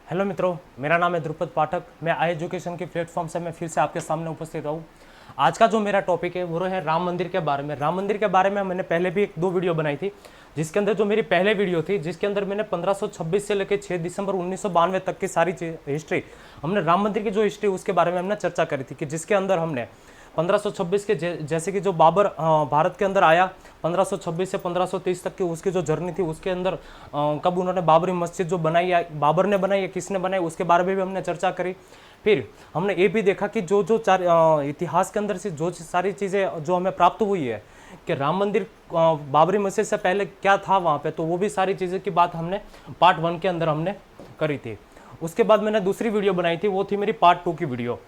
Hello मित्रों, मेरा नाम है ध्रुपद पाठक। मैं आई एजुकेशन के प्लेटफॉर्म से मैं फिर से आपके सामने उपस्थित हूँ। आज का जो मेरा टॉपिक है वो है राम मंदिर के बारे में। राम मंदिर के बारे में मैंने पहले भी एक दो वीडियो बनाई थी, जिसके अंदर जो मेरी पहले वीडियो थी जिसके अंदर मैंने 1526 से लेकर 6 दिसंबर 1992 तक की सारी हिस्ट्री, हमने राम मंदिर की जो हिस्ट्री उसके बारे में हमने चर्चा करी थी, कि जिसके अंदर हमने 1526 के जैसे कि जो बाबर भारत के अंदर आया 1526 से 1530 तक की उसकी जो जर्नी थी उसके अंदर कब उन्होंने बाबरी मस्जिद जो बनाई है, बाबर ने बनाई है, किसने बनाई, उसके बारे में भी हमने चर्चा करी। फिर हमने ये भी देखा कि जो जो चार इतिहास के अंदर से जो सारी चीज़ें जो हमें प्राप्त हुई है कि राम मंदिर बाबरी मस्जिद से पहले क्या था वहाँ पे, तो वो भी सारी चीज़ें की बात हमने पार्ट 1 के अंदर हमने करी थी। उसके बाद मैंने दूसरी वीडियो बनाई थी, वो थी मेरी पार्ट 2 की वीडियो।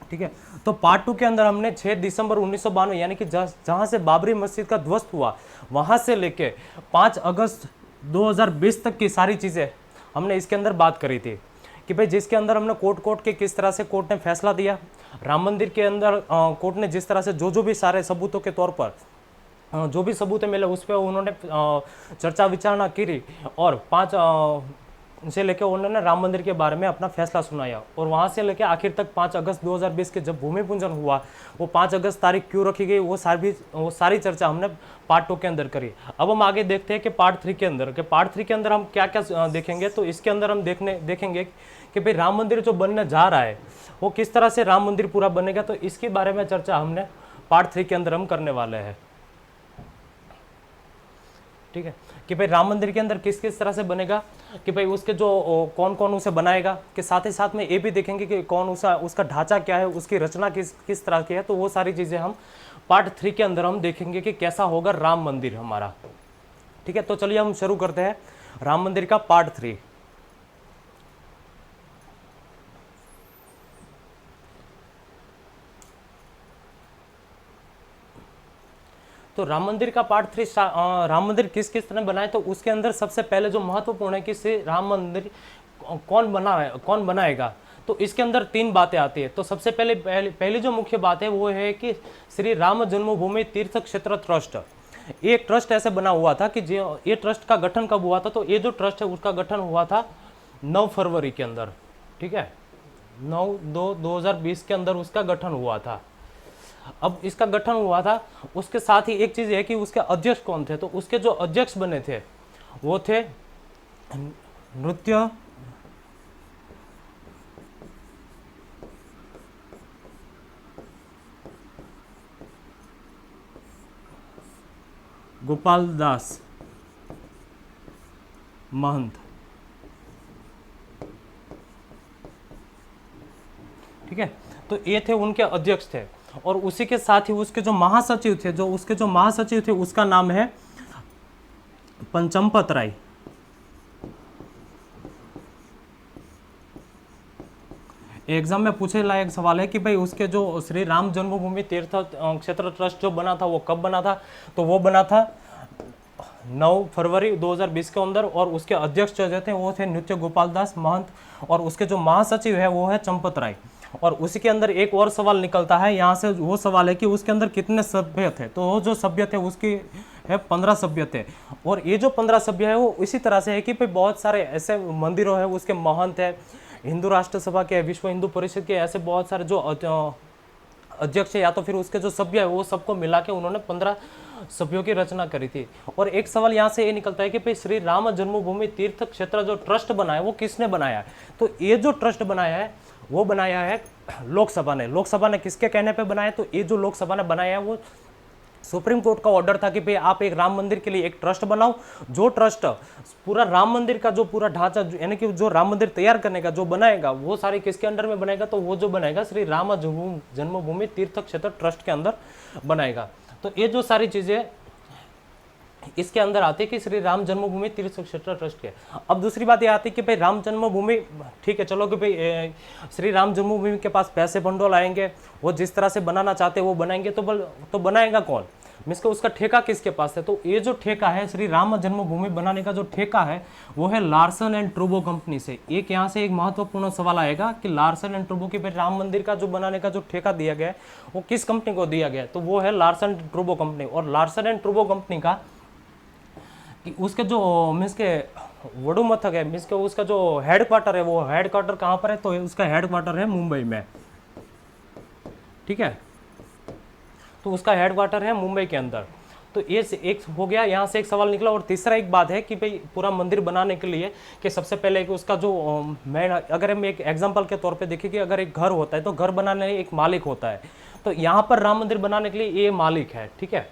ठीक है, तो पार्ट 2 के अंदर हमने 6 दिसंबर 1992 यानी कि जहां से बाबरी मस्जिद का ध्वस्त हुआ वहां से लेके 5 अगस्त 2020 तक की सारी चीज़ें हमने इसके अंदर बात करी थी, कि भाई जिसके अंदर हमने कोर्ट के किस तरह से कोर्ट ने फैसला दिया, राम मंदिर के अंदर कोर्ट ने जिस तरह से जो भी सारे सबूतों के तौर पर जो भी सबूत मिले उस पर उन्होंने चर्चा विचारणा की, और 5 से लेकर उन्होंने राम मंदिर के बारे में अपना फैसला सुनाया। और वहाँ से लेकर आखिर तक 5 अगस्त 2020 के जब भूमि पूजन हुआ, वो 5 अगस्त तारीख क्यों रखी गई, वो सारी चर्चा हमने पार्ट 2 के अंदर करी। अब हम आगे देखते हैं कि पार्ट 3 के अंदर हम क्या क्या देखेंगे। तो इसके अंदर हम देखेंगे कि भाई राम मंदिर जो बनने जा रहा है वो किस तरह से राम मंदिर पूरा बनेगा, तो इसके बारे में चर्चा हमने पार्ट 3 के अंदर हम करने वाले हैं। ठीक है, कि भाई राम मंदिर के अंदर किस किस तरह से बनेगा, कि भाई उसके जो कौन कौन उसे बनाएगा, के साथ ही साथ में ये भी देखेंगे कि कौन उसका ढांचा क्या है, उसकी रचना किस किस तरह की है। तो वो सारी चीज़ें हम पार्ट 3 के अंदर हम देखेंगे कि कैसा होगा राम मंदिर हमारा। ठीक है, तो चलिए हम शुरू करते हैं राम मंदिर का पार्ट 3। तो राम मंदिर का पार्ट 3, राम मंदिर किस किस तरह बनाए, तो उसके अंदर सबसे पहले जो महत्वपूर्ण है कि राम मंदिर कौन बनाएगा। तो इसके अंदर 3 बातें आती है। तो सबसे पहली जो मुख्य बात है वो है कि श्री राम जन्मभूमि तीर्थ क्षेत्र ट्रस्ट, ये एक ट्रस्ट ऐसे बना हुआ था कि ये ट्रस्ट का गठन कब हुआ था, तो ये जो ट्रस्ट है उसका गठन हुआ था 9 फरवरी के अंदर। ठीक है, 9/2/2020 के अंदर उसका गठन हुआ था। अब इसका गठन हुआ था, उसके साथ ही एक चीज है कि उसके अध्यक्ष कौन थे, तो उसके जो अध्यक्ष बने थे वो थे नृत्य गोपाल दास महंत। ठीक है, तो ये थे उनके अध्यक्ष थे। और उसी के साथ ही उसके जो महासचिव थे उसका नाम है पंचमपत राय। एग्जाम में पूछे लायक सवाल है कि भाई उसके जो श्री राम जन्मभूमि तीर्थ क्षेत्र ट्रस्ट जो बना था वो कब बना था, तो वो बना था 9 फरवरी 2020 के अंदर। और उसके अध्यक्ष जो थे वो थे नृत्य गोपाल दास महंत, और उसके जो महासचिव है वो है चंपत राय। और उसी के अंदर एक और सवाल निकलता है यहाँ से, वो सवाल है कि उसके अंदर कितने सभ्य थे, तो वो जो सभ्य थे उसकी है 15 सभ्य थे। और ये जो 15 सभ्य है वो इसी तरह से है कि भाई बहुत सारे ऐसे मंदिरों है, उसके महंत है, हिंदू राष्ट्र सभा के, विश्व हिंदू परिषद के, ऐसे बहुत सारे जो अध्यक्ष है या तो फिर उसके जो सभ्य है वो सबको मिला के उन्होंने 15 सभ्यों की रचना करी थी। और एक सवाल यहाँ से ये निकलता है कि भाई श्री राम जन्मभूमि तीर्थ क्षेत्र जो ट्रस्ट बनाया वो किसने बनाया है, तो ये जो ट्रस्ट बनाया है वो बनाया है लोकसभा ने। लोकसभा ने किसके कहने पे बनाया, तो ये जो लोकसभा ने बनाया है वो सुप्रीम कोर्ट का ऑर्डर था कि भाई आप एक राम मंदिर के लिए एक ट्रस्ट बनाओ, जो ट्रस्ट पूरा राम मंदिर का जो पूरा ढांचा यानी कि जो राम मंदिर तैयार करने का जो बनाएगा वो सारे किसके अंडर में बनेगा, तो वो जो बनाएगा श्री राम जन्मभूमि तीर्थ क्षेत्र ट्रस्ट के अंदर बनाएगा। तो ये जो सारी चीजें इसके अंदर आती है कि श्री राम जन्मभूमि तीर्थ क्षेत्र ट्रस्ट के। अब दूसरी बात ये आती है कि भाई राम जन्मभूमि, ठीक है चलो कि भाई श्री राम जन्मभूमि के पास पैसे भंडोल आएंगे, वो जिस तरह से बनाना चाहते हैं वो बनाएंगे, तो बनाएगा कौन, मीन्स के उसका ठेका किसके पास है, तो ये जो ठेका है श्री राम जन्मभूमि बनाने का जो ठेका है वो है लार्सन एंड ट्रूबो कंपनी से। एक यहाँ से एक महत्वपूर्ण सवाल आएगा कि लार्सन एंड ट्रूबो के राम मंदिर का जो बनाने का जो ठेका दिया गया है वो किस कंपनी को दिया गया है, तो वो है लार्सन एंड ट्रूबो कंपनी। और लार्सन एंड ट्रूबो कंपनी का कि उसके जो मीन्स के वडू मथक है, मीन्स के उसका जो हेड क्वार्टर है, वो हेड क्वार्टर कहाँ पर है, तो उसका हेड क्वार्टर है मुंबई में, ठीक है। तो उसका हेड क्वार्टर है मुंबई के अंदर। तो ये एक हो गया, यहाँ से एक सवाल निकला। और तीसरा एक बात है कि भाई पूरा मंदिर बनाने के लिए कि सबसे पहले कि उसका जो मैं अगर हम एक एग्जांपल के तौर पे देखें कि अगर एक घर होता है तो घर बनाने में एक मालिक होता है, तो यहाँ पर राम मंदिर बनाने के लिए ये मालिक है, ठीक है।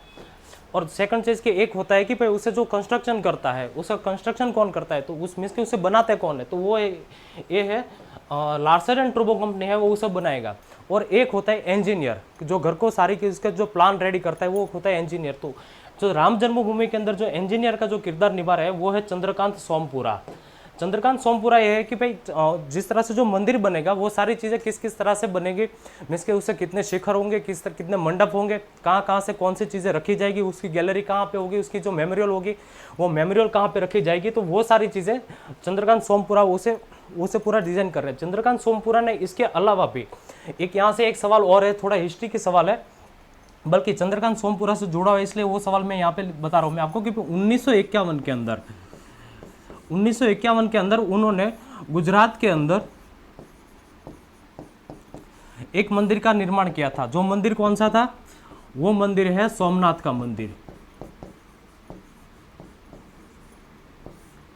और सेकंड चीज़ के एक होता है कि भाई उसे जो कंस्ट्रक्शन करता है, उसका कंस्ट्रक्शन कौन करता है, तो उस मीन्स के उसे बनाते कौन है, तो वो ये है लार्सन एंड टुब्रो कंपनी है, वो सब बनाएगा। और एक होता है इंजीनियर, जो घर को सारी इसका जो प्लान रेडी करता है, वो होता है इंजीनियर। तो जो राम जन्मभूमि के अंदर जो इंजीनियर का जो किरदार निभा रहा है वो है चंद्रकांत सोमपुरा। चंद्रकांत सोमपुरा ये है कि भाई जिस तरह से जो मंदिर बनेगा वो सारी चीज़ें किस किस तरह से बनेगी, मीन्स के उससे कितने शिखर होंगे, कितने मंडप होंगे, कहाँ कहाँ से कौन सी चीज़ें रखी जाएगी, उसकी गैलरी कहाँ पे होगी, उसकी जो मेमोरियल होगी वो मेमोरियल कहाँ पे रखी जाएगी, तो वो सारी चीज़ें चंद्रकांत सोमपुरा उसे पूरा डिजाइन कर रहे हैं। चंद्रकांत सोमपुरा ने इसके अलावा भी एक यहाँ से एक सवाल और है, थोड़ा हिस्ट्री के सवाल है, बल्कि चंद्रकांत सोमपुरा से जुड़ा हुआ है, इसलिए वो सवाल मैं यहाँ पे बता रहा हूँ मैं आपको कि 1951 के अंदर उन्होंने गुजरात के अंदर एक मंदिर का निर्माण किया था। जो मंदिर कौन सा था, वो मंदिर है सोमनाथ का मंदिर,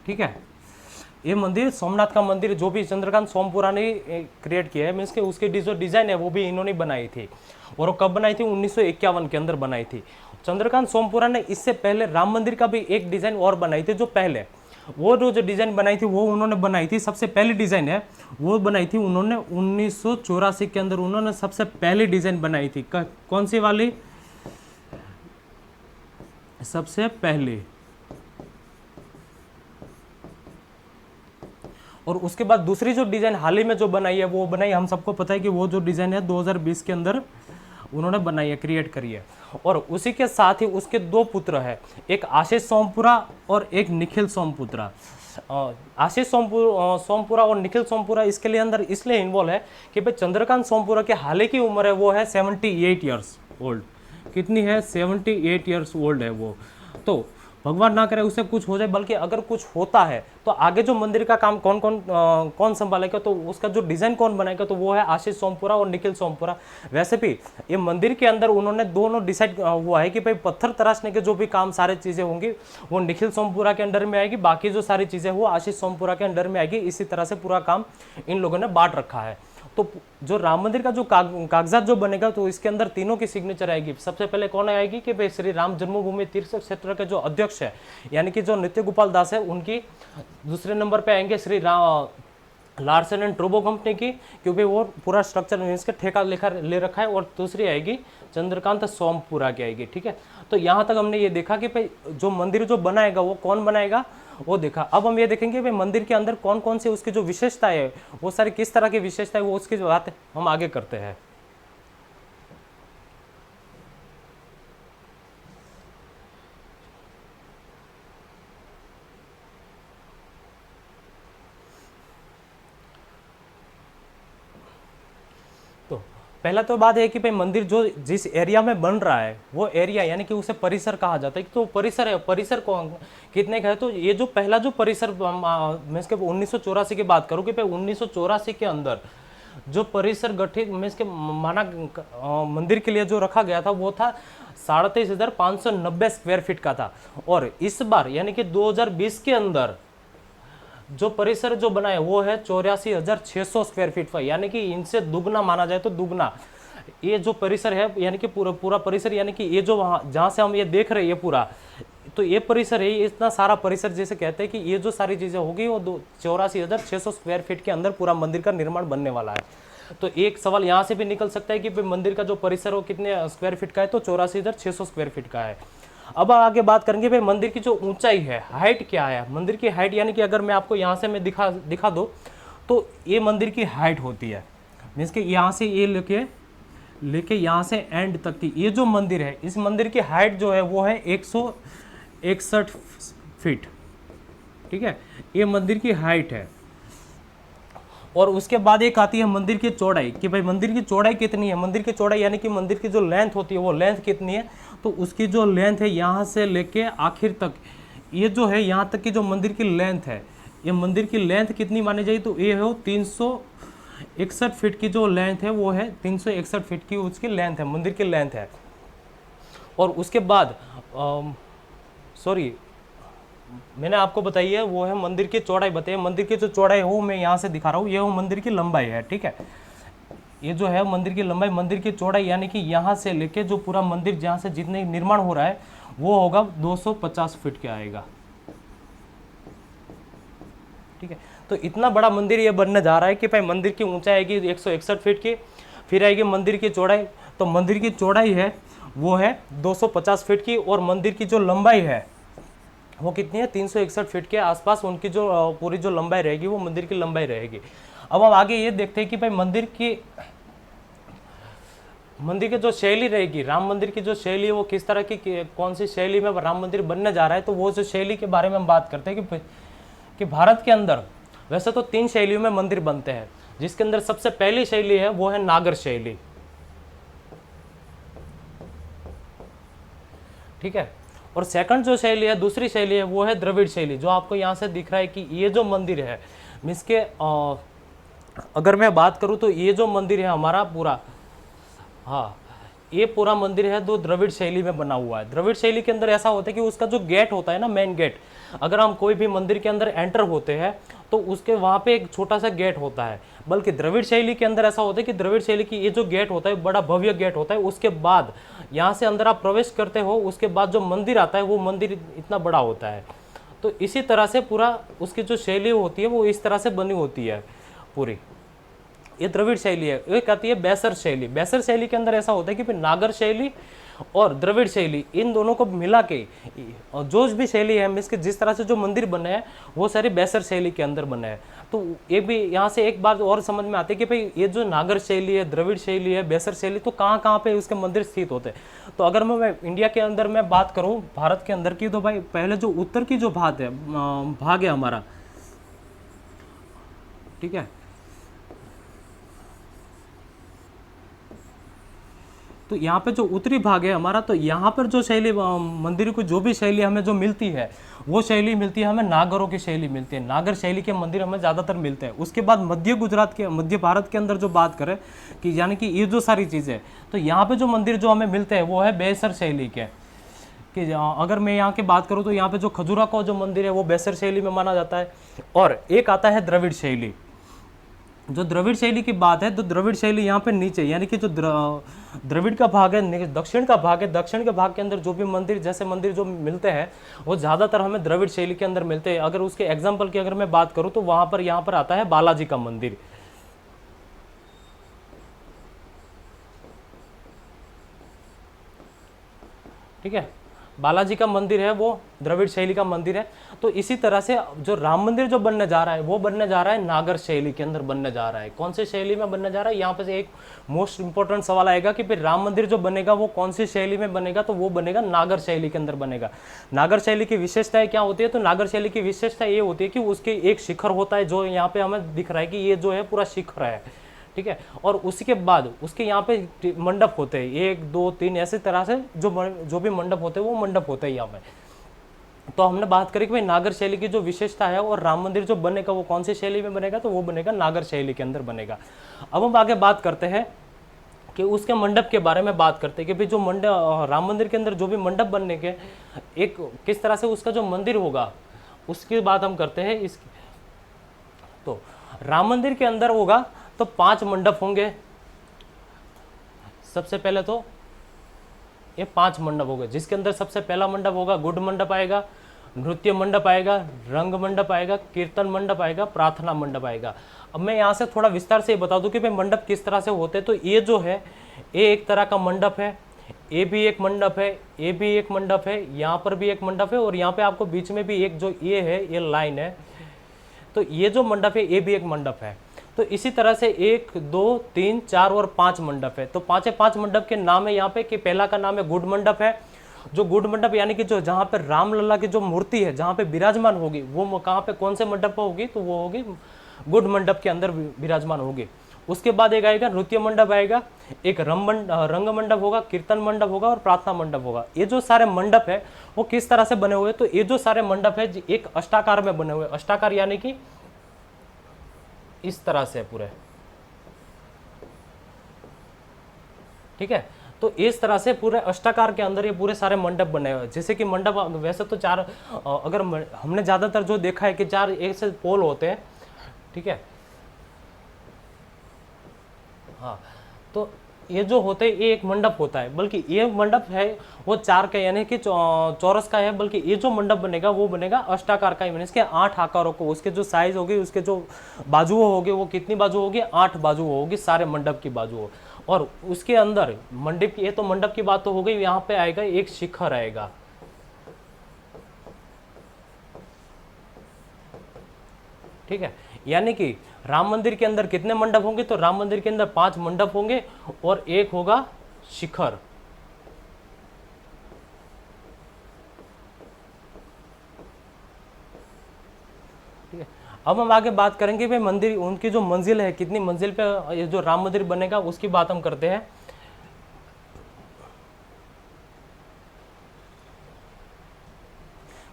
ठीक है। ये मंदिर सोमनाथ का मंदिर जो भी चंद्रकांत सोमपुरा ने क्रिएट किया है, मीन्स के उसकी जो डिजाइन है वो भी इन्होंने बनाई थी। और वो कब बनाई थी, 1951 के अंदर बनाई थी। चंद्रकांत सोमपुरा ने इससे पहले राम मंदिर का भी एक डिजाइन और बनाई थी। जो पहले वो जो डिजाइन बनाई थी वो उन्होंने बनाई थी, सबसे पहली डिजाइन है वो बनाई थी उन्होंने 1984 के अंदर। उन्होंने सबसे पहली डिजाइन बनाई थी, कौन सी वाली, सबसे पहली। और उसके बाद दूसरी जो डिजाइन हाल ही में जो बनाई है वो बनाई, हम सबको पता है कि वो जो डिजाइन है 2020 के अंदर उन्होंने बनाई है, क्रिएट करी है। और उसी के साथ ही उसके दो पुत्र है, एक आशीष सोमपुरा और एक निखिल सोमपुरा। आशीष सोमपुरा और निखिल सोमपुरा इसके लिए अंदर इसलिए इन्वॉल्व है कि भाई चंद्रकांत सोमपुरा की हाल की उम्र है वो है 78 ईयर्स ओल्ड। कितनी है, 78 ईयर्स ओल्ड है वो। तो भगवान ना करे उसे कुछ हो जाए, बल्कि अगर कुछ होता है तो आगे जो मंदिर का काम कौन संभालेगा, तो उसका जो डिजाइन कौन बनाएगा, तो वो है आशीष सोमपुरा और निखिल सोमपुरा। वैसे भी ये मंदिर के अंदर उन्होंने दोनों डिसाइड हुआ है कि भाई पत्थर तराशने के जो भी काम सारी चीजें होंगी वो निखिल सोमपुरा के अंडर में आएगी, बाकी जो सारी चीजें वो आशीष सोमपुरा के अंडर में आएगी। इसी तरह से पूरा काम इन लोगों ने बांट रखा है। तो जो राम मंदिर का जो कागजात जो बनेगा, तो इसके अंदर तीनों की सिग्नेचर आएगी। सबसे पहले कौन आएगी कि भाई श्री राम जन्मभूमि तीर्थ क्षेत्र के जो अध्यक्ष है यानी कि जो नित्य गोपाल दास है उनकी। दूसरे नंबर पे आएंगे Shri Larsen and Toubro company की, क्योंकि वो पूरा स्ट्रक्चर इसका ठेका ले रखा है। और दूसरी आएगी चंद्रकांत सोमपुरा की आएगी, ठीक है। तो यहाँ तक हमने ये देखा कि भाई जो मंदिर जो बनाएगा वो कौन बनाएगा वो देखा। अब हम ये देखेंगे भाई मंदिर के अंदर कौन कौन से उसकी जो विशेषताएं है वो सारी किस तरह की विशेषताएं, वो उसकी बात हम आगे करते हैं। पहला तो बात है कि भाई मंदिर जो जिस एरिया में बन रहा है वो एरिया यानी कि उसे परिसर कहा जाता है। तो परिसर है, परिसर कौन कितने का है, तो ये जो पहला जो परिसर मैं इसके 1984 की बात करूँ कि भाई 1984 के अंदर जो परिसर गठित मैं इसके माना मंदिर के लिए जो रखा गया था वो था 37,590 स्क्वायर फीट का था। और इस बार यानी कि 2020 के अंदर जो परिसर जो बना है वो है 84,600 स्क्वायर फीट का, यानी कि इनसे दुगना माना जाए तो दुगना ये जो परिसर है, यानी कि पूरा परिसर, यानी कि ये जो वहाँ जहाँ से हम ये देख रहे हैं ये पूरा, तो ये परिसर है, इतना सारा परिसर जैसे कहते हैं कि ये जो सारी चीज़ें होगी वो 84,600 स्क्वायर फीट के अंदर पूरा मंदिर का निर्माण बनने वाला है। तो एक सवाल यहाँ से भी निकल सकता है कि मंदिर का जो परिसर हो कितने स्क्वायर फीट का है, तो 84,600 स्क्वायर फीट का है। अब आगे बात करेंगे भाई मंदिर की जो ऊंचाई है, हाइट क्या है मंदिर की हाइट, यानी कि अगर मैं आपको यहाँ से मैं दिखा दो तो ये मंदिर की हाइट होती है, मीन्स कि यहाँ से ये लेके यहाँ से एंड तक की ये जो मंदिर है, इस मंदिर की हाइट जो है वो है 161 फीट, ठीक है, ये मंदिर की हाइट है। और उसके बाद एक आती है मंदिर की चौड़ाई कि भाई मंदिर की चौड़ाई कितनी है। मंदिर की चौड़ाई यानी कि मंदिर की जो लेंथ होती है वो लेंथ कितनी है, तो उसकी जो लेंथ है यहाँ से लेके आखिर तक ये जो है यहाँ तक की जो मंदिर की लेंथ है, ये मंदिर की लेंथ कितनी मानी जाए तो ये हो 361 फीट की जो लेंथ है वो है 361 फीट की उसकी लेंथ है, मंदिर की लेंथ है। और उसके बाद सॉरी मैंने आपको बताई है वो है मंदिर की चौड़ाई बताई है। मंदिर की जो चौड़ाई हो मैं यहाँ से दिखा रहा हूँ, ये वो मंदिर की लंबाई है, ठीक है। ये जो है मंदिर की लंबाई, मंदिर की चौड़ाई यानी कि यहाँ से लेके जो पूरा मंदिर जहाँ से जितने निर्माण हो रहा है वो होगा 250 फीट के आएगा, ठीक है। तो इतना बड़ा मंदिर ये बनने जा रहा है कि भाई मंदिर की ऊंचाई आएगी 161 फीट की, फिर आएगी मंदिर की चौड़ाई। तो मंदिर की चौड़ाई है वो है 250 फीट की, और मंदिर की जो लंबाई है वो कितनी है 361 फीट के आसपास उनकी जो पूरी जो लंबाई रहेगी वो मंदिर की लंबाई रहेगी। अब हम आगे ये देखते हैं कि भाई मंदिर की जो शैली रहेगी, राम मंदिर की जो शैली है वो किस तरह की, कौन सी शैली में राम मंदिर बनने जा रहा है। तो वो जो शैली के बारे में हम बात करते हैं कि भारत के अंदर वैसे तो 3 शैलियों में मंदिर बनते हैं, जिसके अंदर सबसे पहली शैली है वो है नागर शैली, ठीक है। और सेकंड जो शैली है, दूसरी शैली है वो है द्रविड़ शैली, जो आपको यहाँ से दिख रहा है कि ये जो मंदिर है मीन्स के अगर मैं बात करूँ तो ये जो मंदिर है हमारा पूरा, हाँ ये पूरा मंदिर है जो द्रविड़ शैली में बना हुआ है। द्रविड़ शैली के अंदर ऐसा होता है कि उसका जो गेट होता है ना, मेन गेट, अगर हम कोई भी मंदिर के अंदर एंटर होते हैं तो उसके वहाँ पे एक छोटा सा गेट होता है। बल्कि द्रविड़ शैली के अंदर ऐसा होता है कि द्रविड़ शैली की ये जो गेट होता है बड़ा भव्य गेट होता है, उसके बाद यहाँ से अंदर आप प्रवेश करते हो, उसके बाद जो मंदिर आता है वो मंदिर इतना बड़ा होता है। तो इसी तरह से पूरा उसकी जो शैली होती है वो इस तरह से बनी होती है पूरी, ये द्रविड़ शैली है। एक आती है बैसर शैली। बैसर शैली के अंदर ऐसा होता है कि नागर शैली और द्रविड़ शैली इन दोनों को मिला के जो भी शैली है मीन्स के जिस तरह से जो मंदिर बने हैं वो सारे बैसर शैली के अंदर बने हैं। तो ये भी यहाँ से एक बात और समझ में आती है कि भाई ये जो नागर शैली है, द्रविड़ शैली है, बैसर शैली, तो कहाँ कहाँ पे उसके मंदिर स्थित होते हैं। तो अगर मैं इंडिया के अंदर मैं बात करूँ भारत के अंदर की, तो भाई पहले जो उत्तर की जो भाग है हमारा, ठीक है, तो यहाँ पे जो उत्तरी भाग है हमारा, तो यहाँ पर जो शैली मंदिर को जो भी शैली हमें जो मिलती है वो शैली मिलती है हमें नागरों की शैली मिलती है, नागर शैली के मंदिर हमें ज़्यादातर मिलते हैं। उसके बाद मध्य गुजरात के, मध्य भारत के अंदर जो बात करें कि यानी कि ये जो सारी चीज़ें, तो यहाँ पे जो मंदिर जो हमें मिलते हैं वो है बैसर शैली के। कि अगर मैं यहाँ की बात करूँ तो यहाँ पे जो खजूरा का जो मंदिर है वो बैसर शैली में माना जाता है। और एक आता है द्रविड़ शैली। जो द्रविड़ शैली की बात है तो द्रविड़ शैली यहाँ पे नीचे यानी कि जो द्रविड़ का भाग है, दक्षिण का भाग है, दक्षिण के भाग के अंदर जो भी मंदिर, जैसे मंदिर जो मिलते हैं वो ज़्यादातर हमें द्रविड़ शैली के अंदर मिलते हैं। अगर उसके एग्जाम्पल की अगर मैं बात करूँ तो वहाँ पर यहाँ पर आता है बालाजी का मंदिर, ठीक है, बालाजी का मंदिर है वो द्रविड़ शैली का मंदिर है। तो इसी तरह से जो राम मंदिर जो बनने जा रहा है वो बनने जा रहा है नागर शैली के अंदर बनने जा रहा है। कौन सी शैली में बनने जा रहा है, यहाँ पे से एक मोस्ट इंपॉर्टेंट सवाल आएगा कि फिर राम मंदिर जो बनेगा वो कौन सी शैली में बनेगा, तो वो बनेगा नागर शैली के अंदर बनेगा। नागर शैली की विशेषताएं क्या होती है, तो नागर शैली की विशेषता ये होती है कि उसके एक शिखर होता है, जो यहाँ पे हमें दिख रहा है कि ये जो है पूरा शिखर है, ठीक है। और उसी के बाद उसके यहाँ पे मंडप होते हैं 1 2 3 ऐसे तरह से जो भी मंडप होते हैं वो मंडप होते हैं यहाँ पे। तो हमने बात करी कि भाई नागर शैली की जो विशेषता है और राम मंदिर जो बनेगा वो कौन सी शैली में बनेगा, तो वो बनेगा नागर शैली के अंदर बनेगा। अब हम आगे बात करते हैं कि उसके मंडप के बारे में बात करते हैं कि भाई जो मंडप राम मंदिर के अंदर जो भी मंडप बनने के एक किस तरह से उसका जो मंदिर होगा उसकी बात हम करते हैं। इसकी तो राम मंदिर के अंदर होगा तो 5 मंडप होंगे। सबसे पहले तो ये 5 मंडप होंगे, जिसके अंदर सबसे पहला मंडप होगा गुड मंडप आएगा, नृत्य मंडप आएगा, रंग मंडप आएगा, कीर्तन मंडप आएगा, प्रार्थना मंडप आएगा। अब मैं यहाँ से थोड़ा विस्तार से बता दूं कि भाई मंडप किस तरह से होते हैं। तो ये जो है ये एक तरह का मंडप है, ये भी एक मंडप है, ये भी एक मंडप है, यहाँ पर भी एक मंडप है, और यहाँ पे आपको बीच में भी एक जो ये है ये लाइन है, तो ये जो मंडप है ये भी एक मंडप है। तो इसी तरह से 1 2 3 4 और 5 मंडप है। तो 5 मंडप के नाम है यहाँ पे कि पहला का नाम है गुड मंडप है। जो गुड मंडप यानी कि जो जहाँ पे रामलला की जो मूर्ति है जहाँ पे विराजमान होगी वो कहाँ पे कौन से मंडप पर होगी, तो वो होगी गुड मंडप के अंदर विराजमान होगी। उसके बाद एक आएगा नृत्य मंडप आएगा, एक रंग मंडप होगा, कीर्तन मंडप होगा और प्रार्थना मंडप होगा। ये जो सारे मंडप है वो किस तरह से बने हुए, तो ये जो सारे मंडप है एक अष्टाकार में बने हुए। अष्टाकार यानी कि इस तरह से पूरे, ठीक है। तो इस तरह से पूरे अष्टाकार के अंदर ये पूरे सारे मंडप बने हुए हैं। जैसे कि मंडप वैसे तो चार, अगर हमने ज़्यादातर जो देखा है कि चार एक से पोल होते हैं, ठीक है। हाँ, तो ये जो होते हैं ये एक मंडप होता है, बल्कि ये मंडप है वो चार का यानी कि चौरस का है, बल्कि ये जो मंडप बनेगा वो बनेगा अष्टाकार का ही। मैंने इसके 8 आकारों को, उसके जो साइज होगी, उसके जो बाजुओं होगी, वो कितनी बाजू होगी, 8 बाजू होगी सारे मंडप की बाजू। और उसके अंदर मंडप की, ये तो मंडप की बात तो हो गई। यहाँ पे आएगा एक शिखर आएगा, ठीक है। यानी कि राम मंदिर के अंदर कितने मंडप होंगे, तो राम मंदिर के अंदर 5 मंडप होंगे और एक होगा शिखर, ठीक है। अब हम आगे बात करेंगे भाई मंदिर, उनकी जो मंजिल है, कितनी मंजिल पे ये जो राम मंदिर बनेगा उसकी बात हम करते हैं।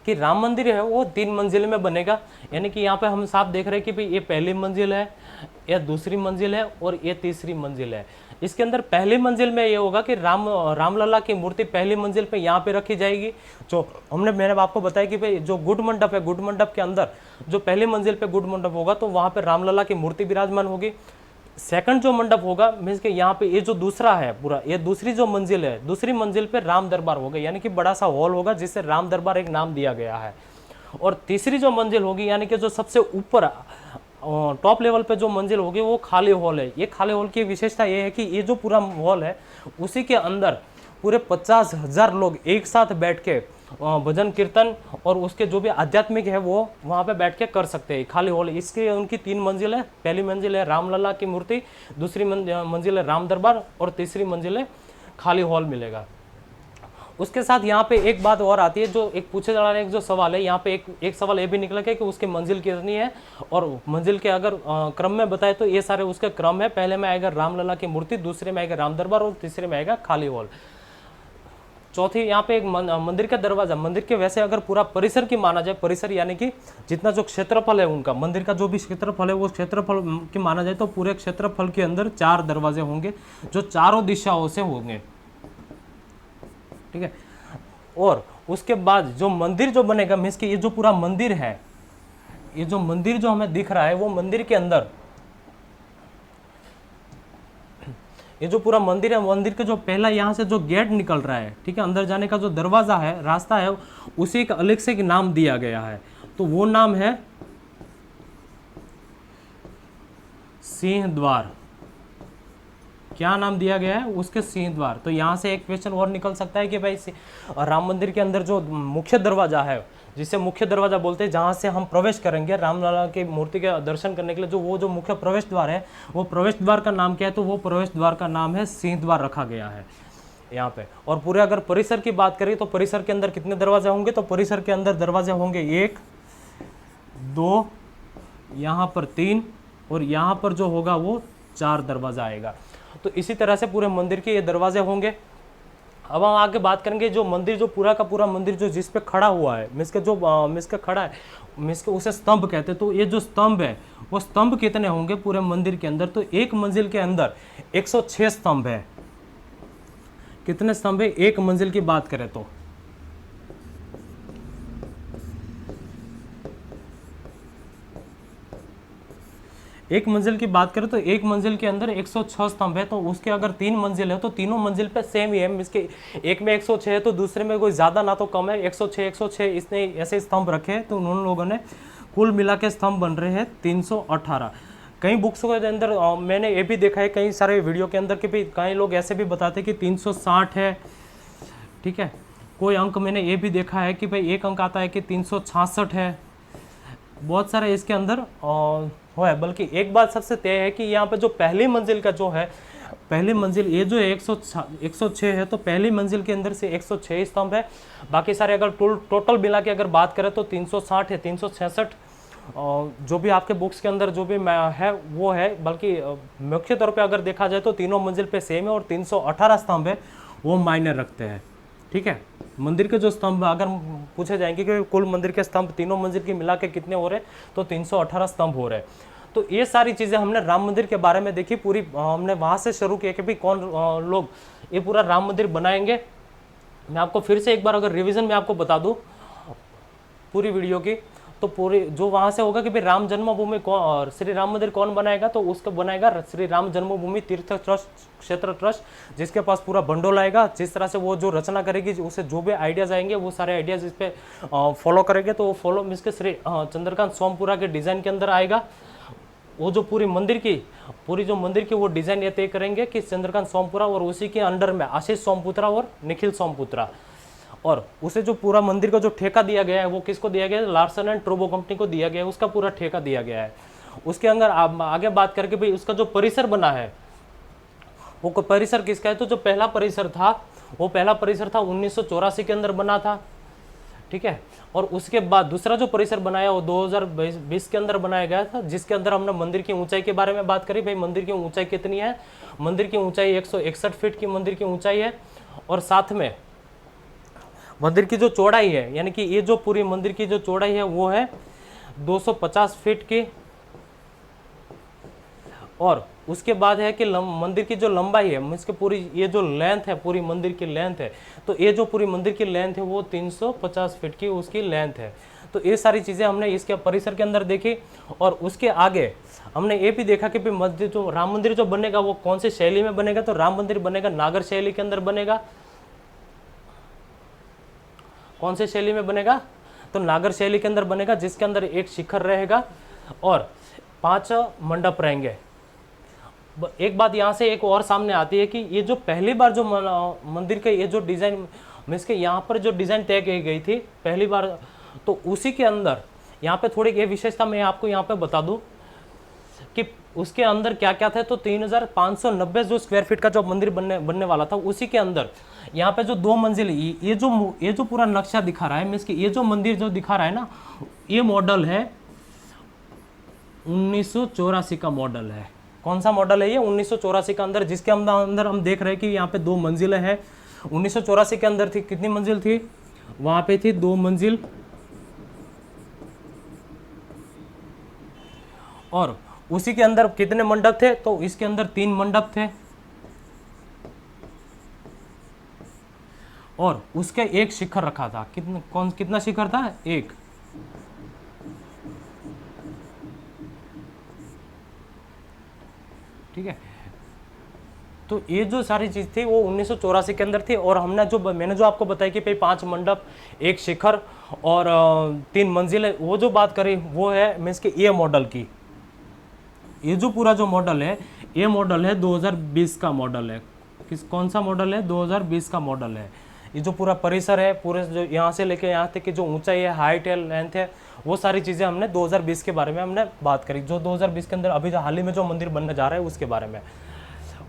कि राम मंदिर है वो 3 मंजिल में बनेगा। यानी कि यहाँ पे हम साफ देख रहे हैं कि भाई ये पहली मंजिल है, ये दूसरी मंजिल है और ये तीसरी मंजिल है। इसके अंदर पहली मंजिल में ये होगा कि रामलला की मूर्ति पहली मंजिल पे यहाँ पे रखी जाएगी। जो मैंने आपको बताया कि भाई जो गुड मंडप है, गुड मंडप के अंदर जो पहली मंजिल पे गुड मंडप होगा तो वहाँ पे रामलला की मूर्ति विराजमान होगी। सेकंड जो मंडप होगा मीन्स के यहाँ पे ये जो दूसरा है पूरा, ये दूसरी जो मंजिल है, दूसरी मंजिल पे राम दरबार होगा, यानी कि बड़ा सा हॉल होगा जिसे राम दरबार एक नाम दिया गया है। और तीसरी जो मंजिल होगी यानी कि जो सबसे ऊपर टॉप लेवल पे जो मंजिल होगी वो खाली हॉल है। ये खाली हॉल की विशेषता ये है कि ये जो पूरा हॉल है उसी के अंदर पूरे 50,000 लोग एक साथ बैठ के भजन कीर्तन और उसके जो भी आध्यात्मिक है वो वहाँ पे बैठ के कर सकते हैं। खाली हॉल, इसके उनकी 3 मंजिल है। पहली मंजिल है रामलला की मूर्ति, दूसरी मंजिल है राम दरबार और तीसरी मंजिल है खाली हॉल मिलेगा। उसके साथ यहाँ पे एक बात और आती है, जो एक पूछे जा रहा है, एक जो सवाल है यहाँ पे एक सवाल ये भी निकला कि उसकी मंजिल कितनी है, और मंजिल के अगर क्रम में बताए तो ये सारे उसके क्रम है। पहले में आएगा रामलला की मूर्ति, दूसरे में आएगा राम दरबार और तीसरे में आएगा खाली हॉल। चौथी यहाँ पे एक मंदिर का दरवाजा, मंदिर के वैसे अगर पूरा परिसर की माना जाए, परिसर यानी कि जितना जो क्षेत्रफल है उनका, मंदिर का जो भी क्षेत्रफल है वो क्षेत्रफल की माना जाए तो पूरे क्षेत्रफल के अंदर 4 दरवाजे होंगे जो चारों दिशाओं से होंगे, ठीक है। और उसके बाद जो मंदिर जो बनेगा मीन्स कि ये जो पूरा मंदिर है, ये जो मंदिर जो हमें दिख रहा है वो मंदिर के अंदर, ये जो पूरा मंदिर है, मंदिर के जो पहला यहाँ से जो गेट निकल रहा है, ठीक है, अंदर जाने का जो दरवाजा है, रास्ता है, उसी का अलग से एक नाम दिया गया है। तो वो नाम है सिंह द्वार। क्या नाम दिया गया है उसके? सिंह द्वार। तो यहाँ से एक क्वेश्चन और निकल सकता है कि भाई राम मंदिर के अंदर जो मुख्य दरवाजा है, जिसे मुख्य दरवाजा बोलते हैं, जहाँ से हम प्रवेश करेंगे रामलला की मूर्ति के दर्शन करने के लिए, जो वो जो मुख्य प्रवेश द्वार है, वो प्रवेश द्वार का नाम क्या है? तो वो प्रवेश द्वार का नाम है सिंह द्वार रखा गया है यहाँ पे। और पूरे अगर परिसर की बात करें तो परिसर के अंदर कितने दरवाजे होंगे? तो परिसर के अंदर दरवाजे होंगे 1 2, यहाँ पर 3 और यहाँ पर जो होगा वो 4 दरवाजा आएगा। तो इसी तरह से पूरे मंदिर के ये दरवाजे होंगे। अब हम आगे बात करेंगे जो मंदिर, जो पूरा का पूरा मंदिर जो जिस पे खड़ा हुआ है, मिस के खड़ा है, मिस के उसे स्तंभ कहते हैं। तो ये जो स्तंभ है वो स्तंभ कितने होंगे पूरे मंदिर के अंदर? तो एक मंजिल के अंदर 106 स्तंभ है। कितने स्तंभ है एक मंजिल की बात करें तो? एक मंजिल की बात करें तो एक मंजिल के अंदर 106 स्तंभ है। तो उसके अगर 3 मंजिल है तो तीनों मंजिल पे सेम ही है। इसके एक में 106 है तो दूसरे में कोई ज़्यादा ना तो कम है। 106 इसने ऐसे स्तंभ रखे हैं, तो उन लोगों ने कुल मिला के स्तंभ बन रहे हैं 318। कई बुक्स के अंदर मैंने ये भी देखा है, कई सारे वीडियो के अंदर कि भाई कई लोग ऐसे भी बताते हैं कि 360 है, ठीक है। कोई अंक मैंने ये भी देखा है कि भाई एक अंक आता है कि 366 है। बहुत सारे इसके अंदर हो है। बल्कि एक बात सबसे तय है कि यहाँ पे जो पहली मंजिल का जो है, पहली मंजिल ये जो है 106 है, तो पहली मंजिल के अंदर से 106 स्तंभ है। बाकी सारे अगर टोटल मिला के अगर बात करें तो 360 है, 366 जो भी आपके बुक्स के अंदर जो भी है वो है, बल्कि मुख्य तौर पे अगर देखा जाए तो तीनों मंजिल पे सेम है और 318 स्तंभ है वो मायने रखते हैं। ठीक है, मंदिर के जो स्तंभ अगर पूछे जाएंगे कि कुल मंदिर के स्तंभ तीनों मंजिल के मिला के कितने हो रहे, तो 318 स्तंभ हो रहे। तो ये सारी चीज़ें हमने राम मंदिर के बारे में देखी पूरी, हमने वहाँ से शुरू किया कि भाई कौन लोग ये पूरा राम मंदिर बनाएंगे। मैं आपको फिर से एक बार अगर रिवीजन में आपको बता दूँ पूरी वीडियो की, तो पूरी जो वहाँ से होगा कि भाई राम जन्मभूमि कौन और श्री राम मंदिर कौन बनाएगा, तो उसको बनाएगा श्री राम जन्मभूमि तीर्थ ट्रस्ट क्षेत्र ट्रस्ट, जिसके पास पूरा भंडोल आएगा। जिस तरह से वो जो रचना करेगी, उसे जो भी आइडियाज़ आएंगे वो सारे आइडियाज़ इस पे फॉलो करेंगे, तो वो फॉलो मीन्स के श्री चंद्रकांत सोमपुरा के डिज़ाइन के अंदर आएगा। वो जो पूरी मंदिर की वो डिज़ाइन ये तय करेंगे कि चंद्रकांत सोमपुरा, और उसी के अंडर में आशीष सोमपुत्रा और निखिल सोमपुत्रा। और उसे जो पूरा मंदिर का जो ठेका दिया गया है वो किसको दिया गया है, लार्सन एंड ट्रूबो कंपनी को दिया गया है, उसका पूरा ठेका दिया गया है। उसके अंदर आगे बात करके भाई उसका जो परिसर बना है वो परिसर किसका है, तो जो पहला परिसर था वो 1984 के अंदर बना था। ठीक है, और उसके बाद दूसरा जो परिसर बनाया वो 2020 के अंदर बनाया गया था, जिसके अंदर हमने मंदिर की ऊंचाई के बारे में बात करी। भाई मंदिर की ऊंचाई कितनी है, मंदिर की ऊंचाई 161 फीट की मंदिर की ऊंचाई है, और साथ में मंदिर की जो चौड़ाई है, यानी कि ये जो पूरी मंदिर की जो चौड़ाई है वो है 250 फीट की, और उसके बाद है कि मंदिर की जो लंबाई है, मीन्स के पूरी ये जो लेंथ है, पूरी मंदिर की लेंथ है, तो ये जो पूरी मंदिर की लेंथ है वो 350 फीट की उसकी लेंथ है। तो ये सारी चीज़ें हमने इसके परिसर के अंदर देखी। और उसके आगे हमने ये भी देखा कि मस्जिद जो राम मंदिर जो बनेगा वो कौन सी शैली में बनेगा, तो राम मंदिर बनेगा नागर शैली के अंदर बनेगा। कौन से शैली में बनेगा, तो नागर शैली के अंदर बनेगा, जिसके अंदर एक शिखर रहेगा और 5 मंडप रहेंगे। एक बात यहाँ से एक और सामने आती है कि ये जो पहली बार जो मंदिर के ये जो डिज़ाइन मीन्स के यहाँ पर जो डिज़ाइन तय की गई थी पहली बार, तो उसी के अंदर यहाँ पे थोड़ी ये विशेषता मैं आपको यहाँ पे बता दूँ कि उसके अंदर क्या क्या था। तो 3590 जो स्क्वायर फीट का जो मंदिर बनने वाला था, उसी के अंदर यहाँ पे जो 2 मंजिल ये जो पूरा नक्शा दिखा रहा है, मीन्स कि ये जो मंदिर जो दिखा रहा है ना, ये मॉडल है 1984 का मॉडल है। कौन सा मॉडल है ये, 1984 का अंदर, जिसके अंदर हम देख रहे हैं कि यहाँ पे 2 मंजिलें हैं। 1984 के अंदर थी कितनी मंजिल थी, वहां पे थी 2 मंजिल, और उसी के अंदर कितने मंडप थे, तो इसके अंदर 3 मंडप थे, और उसके एक शिखर रखा था। कितना शिखर था, 1। ठीक है, तो ये जो सारी चीज थी वो 1984 के अंदर थी। और मैंने जो आपको बताया कि भाई 5 मंडप, 1 शिखर और 3 मंजिलें, वो जो बात करी वो है मीन्स के ये मॉडल की। ये जो पूरा जो मॉडल है, ये मॉडल है 2020 का मॉडल है। कौन सा मॉडल है, 2020 का मॉडल है। ये जो पूरा परिसर है, पूरे जो यहाँ से लेके यहाँ तक की जो ऊंचाई है, हाइट है, लेंथ है, वो सारी चीज़ें हमने 2020 के बारे में हमने बात करी, जो 2020 के अंदर अभी जो हाल ही में जो मंदिर बनने जा रहा है उसके बारे में।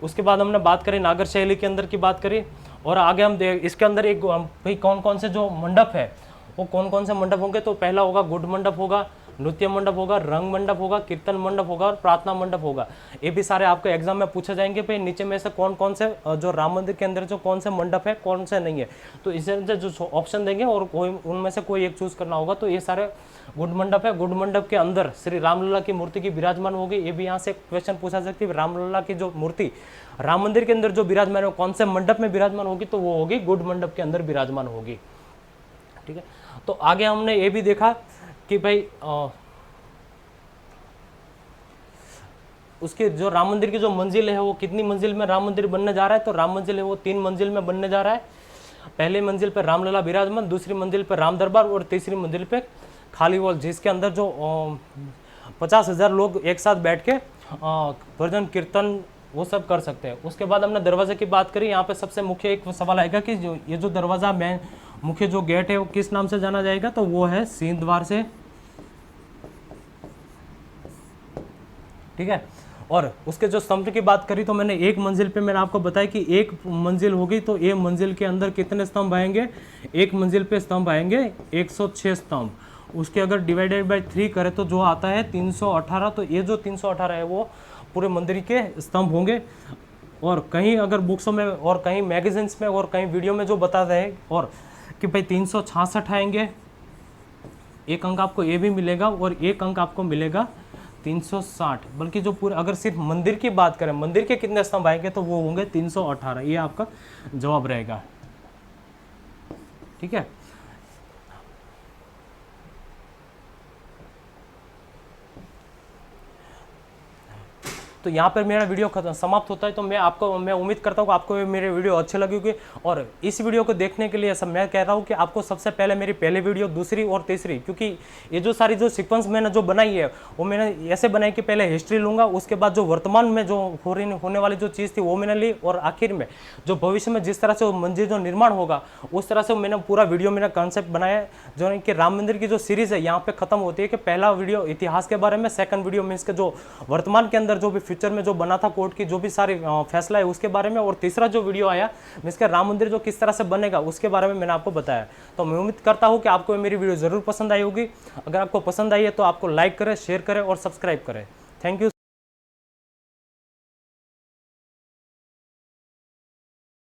उसके बाद हमने बात करी नागर शैली के अंदर की बात करी, और आगे हम इसके अंदर एक भाई कौन कौन से जो मंडप है वो कौन कौन से मंडप होंगे। तो पहला होगा गुड मंडप होगा, नृत्य मंडप होगा, रंग मंडप होगा, कीर्तन मंडप होगा और प्रार्थना मंडप होगा। ये भी सारे आपको एग्जाम में पूछे जाएंगे भाई नीचे में से कौन कौन से जो राम मंदिर के अंदर जो कौन से मंडप है, कौन से नहीं है, तो इसे जो ऑप्शन देंगे और कोई उनमें से कोई एक चूज करना होगा। तो ये सारे गुड मंडप है। गुड मंडप के अंदर श्री रामलला की मूर्ति की विराजमान होगी। ये भी यहाँ से क्वेश्चन पूछा सकती है, रामलला की जो मूर्ति राम मंदिर के अंदर जो विराजमान है कौन से मंडप में विराजमान होगी, तो वो होगी गुड मंडप के अंदर विराजमान होगी। ठीक है, तो आगे हमने ये भी देखा कि भाई उसके जो राम मंदिर की जो मंजिल है वो कितनी मंजिल में राम मंदिर बनने जा रहा है, तो राम मंजिल है वो 3 मंजिल में बनने जा रहा है। पहली मंजिल पर रामलला विराजमान, दूसरी मंजिल पर राम दरबार और तीसरी मंजिल पे खाली हॉल, जिसके अंदर जो 50,000 लोग एक साथ बैठ के भजन कीर्तन वो सब कर सकते हैं। उसके बाद हमने दरवाजे की बात करी। यहाँ पे सबसे मुख्य एक सवाल आएगा कि ये जो दरवाजा मेन मुख्य जो गेट है वो किस नाम से जाना जाएगा, तो वो है सिंह द्वार से। ठीक है, और उसके जो स्तंभ की बात करी तो मैंने एक मंजिल पे मैंने आपको बताया कि एक मंजिल होगी तो एक मंजिल के अंदर कितने स्तंभ आएंगे, एक मंजिल पे स्तंभ आएंगे 106 स्तंभ। उसके अगर डिवाइडेड बाई 3 करें तो जो आता है 318। तो ये जो 318 है वो पूरे मंदिर के स्तंभ होंगे। और कहीं अगर बुक्सों में और कहीं मैगजीन्स में और कहीं वीडियो में जो बताते हैं और कि भाई 366 आएंगे, एक अंक आपको ये भी मिलेगा और एक अंक आपको मिलेगा 360। बल्कि जो पूरे अगर सिर्फ मंदिर की बात करें, मंदिर के कितने स्तंभ आएंगे तो वो होंगे 318। ये आपका जवाब रहेगा। ठीक है। तो यहाँ पर मेरा वीडियो खत्म समाप्त होता है। तो मैं उम्मीद करता हूँ कि आपको मेरे वीडियो अच्छे लगे होंगे। और इस वीडियो को देखने के लिए सब मैं कह रहा हूँ कि आपको सबसे पहले मेरी पहली वीडियो, दूसरी और तीसरी, क्योंकि ये जो सारी जो सीक्वेंस मैंने जो बनाई है वो मैंने ऐसे बनाई कि पहले हिस्ट्री लूँगा, उसके बाद जो वर्तमान में जो होने वाली जो चीज़ थी वो मैंने ली, और आखिर में जो भविष्य में जिस तरह से वो मंदिर जो निर्माण होगा उस तरह से मैंने पूरा वीडियो मेरा कॉन्सेप्ट बनाया है। जो है कि राम मंदिर की जो सीरीज़ है यहाँ पे खत्म होती है कि पहला वीडियो इतिहास के बारे में, सेकंड वीडियो मीन्स के जो वर्तमान के अंदर जो भी फ्यूचर में जो बना था कोर्ट की जो भी सारी फैसला है उसके बारे में, और तीसरा जो वीडियो आया जिसका राम मंदिर जो किस तरह से बनेगा उसके बारे में मैंने आपको बताया। तो मैं उम्मीद करता हूं कि आपको मेरी वीडियो जरूर पसंद आई होगी। अगर आपको पसंद आई है तो आपको लाइक करें, शेयर करें और सब्सक्राइब करें। Thank you.